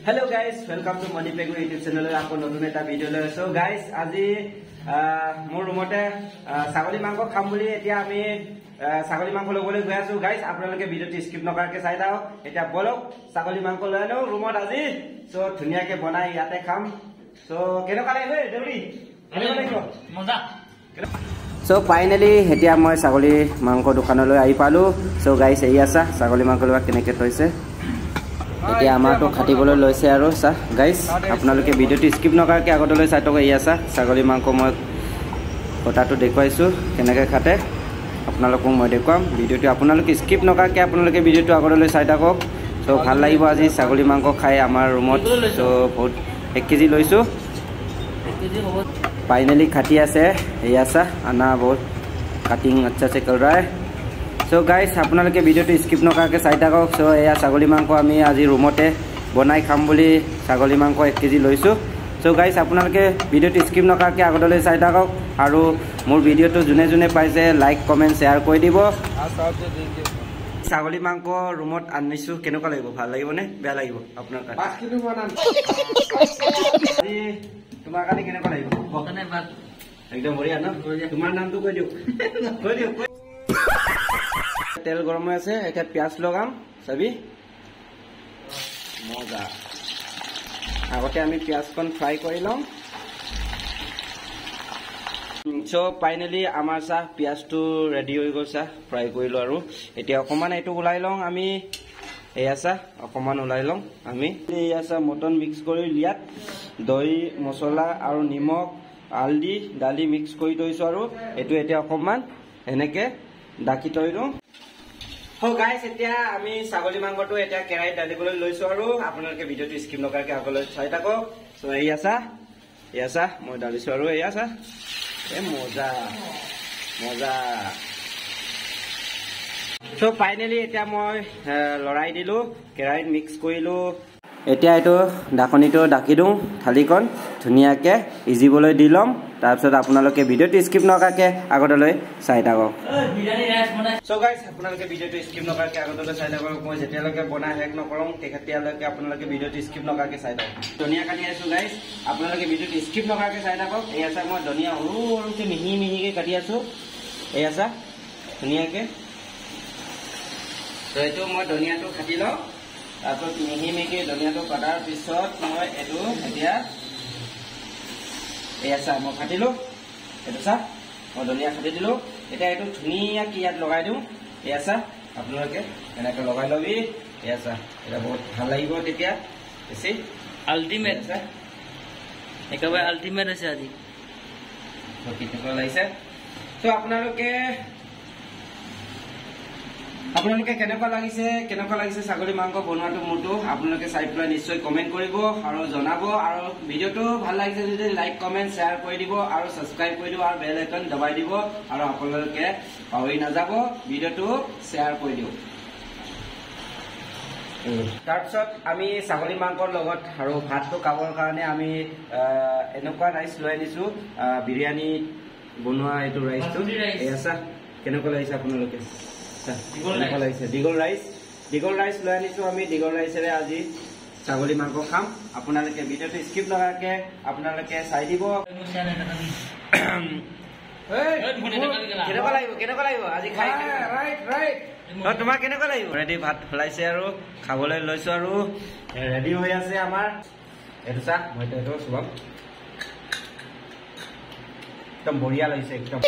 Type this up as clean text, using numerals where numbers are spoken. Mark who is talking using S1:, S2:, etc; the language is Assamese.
S1: Hello guys, welcome to Money Pegu YouTube channel. Apo notun eta video le so guys aji mor rumote sagoli mangko kham boli etia ami sagoli mangko lobole goi asu guys apnaloke video ti skip nokarke sai dao etia bolok sagoli mangko le ano rumot aji so dhunia ke banai yate kham so keno kale he deuri moza so finally etia moi sagoli mangko dukanole ai palu so guys ei asa sagoli mangko loa keneke toise এতিয়া আমাৰটো খাটিবলৈ লৈছে আৰু সা গাইস আপোনালোকে ভিডিওটো স্কিপ নকৰাকে আগতলৈ চাই থকা এই আছা ছাগলী মাংস মই কটাটো দেখুৱাইছো কেনেকৈ খাটে আপোনালোকক মই দেখুৱাম ভিডিওটো আপোনালোকে স্কিপ নকৰাকে আপোনালোকে ভিডিওটো আগতলৈ চাই থাকক সো ভাল লাগিব আজি ছাগলী মাংস খাই আমাৰ ৰুমত সো বহুত 1 কেজি লৈছো 1 কেজি হ'ব ফাইনালি খাটি আছে এই আছা আনা বহুত কাটিং আচ্ছা সে कर रहा है So guys, আপোনালোকে ভিডিওটো স্কিপ নকৰাকে চাই থাকক সো এয়া ছাগলী মাংস আমি আজি ৰুমতে বনাই খাম বুলি ছাগলী মাংস 1 কেজি লৈছো সো গাইস আপোনালোকে ভিডিওটো স্কিপ নকৰাকে আগলৈ চাই থাকক আৰু মোৰ ভিডিওটো জুনে জুনে পাইছে লাইক কমেন্ট শেয়াৰ কৰি দিব ছাগলী মাংস ৰুমত আনিছো কেনেকুৱা লাগিব ভাল লাগিব নে বেয়া লাগিব আপোনাৰ কাৰণে 5 কিলো বনাম আজি তোমাৰ কাৰণে কেনেকুৱা লাগিব বকনে বাদ একদম বঢ়িয়া ন তোমাৰ নামটো কৈ দিও তেল গৰম হৈ আছে এটা পিয়াজ লগাম সবি মজা আগতে আমি পিয়াজখন ফ্ৰাই কৰি লম সো ফাইনালি আমাৰ সা পিয়াজটো ৰেডি হৈ গৈছে ফ্ৰাই কৰিলো আৰু এতিয়া অকমান এটো উলাই লম আমি এয়াসা অকমান উলাই লম আমি এয়াসা মটন মিক্স কৰি লিয়াত দই মছলা আৰু নিমখ হালদি দালি মিক্স কৰি থৈছো আৰু এটো এতিয়া অকমান এনেকে ডাকি থৈলো हो गाइस এতিয়া আমি ছাগলী মাংসটো এটা কেৰাহীত ডালিবলৈ লৈছো আৰু আপোনালোকে ভিডিওটো স্কিপ নকৰাকে আগলৈ চাই থাকক সো এই আছা মই ডালিছো আৰু এই আছা এ মজা মজা সো ফাইনালি এটা মই লৰাই দিলো কেৰাহীত মিক্স কৰিলো এতিয়া এটো ঢাকনিটো ঢাকি দিও থালিখন ধুনিয়াকে ইজিবলৈ দিলম তাৰপিছত আপোনালোকে ভিডিওটো স্কিপ নকৰাকে আগলৈ চাই থাকক সো গাইস আপোনালোকে ভিডিওটো স্কিপ নকৰাকে আগলৈ চাই থাকক মই যেতিয়ালৈকে বনাই হেক নকৰম তেতিয়ালৈকে আপোনালোকে ভিডিওটো স্কিপ নকৰাকে চাই থাকক ধনিয়া কাটি আছো গাইস আপোনালোকে ভিডিওটো স্কিপ নকৰাকে চাই থাকক এই আছে মই ধনিয়া সৰুকে মিহি মিহিকে কাটি আছো এই আছে ধুনিয়াকে তো এটো মই ধনিয়াটো কাটি লও তাৰপিছত মিহি মিহিকে ধনিয়াটো কাটাৰ পিছত মই এটো এতিয়া এসা মই কাটিলো এটো সা মই ধনিয়া কাটি দিলো এটা এটো ধুনিয়া কি ইয়াত লগাই দিও এসা আপোনালোকে এনেকৈ লগাই লবি এসা এটা বহুত ভাল লাগিব তেতিয়া এসি আল্টিমেট একেবাৰে আল্টিমেট আছে আজি তো কিটো লাইছে তো আপোনালোকে কেনেকুৱা লাগিছে ছাগলী মাংস বনোৱাটো মোৰটো আপোনালোকে চাই পেলাই নিশ্চয় কমেন্ট কৰিব আৰু জনাব আৰু ভিডিওটো ভাল লাগিছে যদি লাইক কমেন্ট শেয়াৰ কৰি দিব আৰু সাবস্ক্ৰাইব কৰি দিব আৰু বেল আইকন দবাই দিব আৰু আপোনালোকে পাহৰি নাযাব ভিডিওটো শেয়াৰ কৰি দিও তাৰপিছত আমি ছাগলী মাংসৰ লগত আৰু ভাতটো খাবৰ কাৰণে আমি এনেকুৱা ৰাইচ লৈ আনিছো বিৰিয়ানী বনোৱা এটো ৰাইচটো এসা কেনেকুৱা লাগিছে আপোনালোকে ডিগল ৰাইচ লৈ আনিছো আমি ডিগল ৰাইচেৰে আজি ছাগলী মাংস খাম আপোনালোকে ভিডিওটো স্কিপ নকৰাকে আপোনালোকে চাই দিব কেনেকুৱা লাগিব আজি খাই ৰাইট তোমাৰ কেনেকুৱা লাগিব ৰেডি ভাত ফলাইছে আৰু খাবলৈ লৈছো আৰু ৰেডি হৈ আছে আমাৰ এটো চা মই এটো চুবাম একদম বঢ়িয়া লাগিছে একদম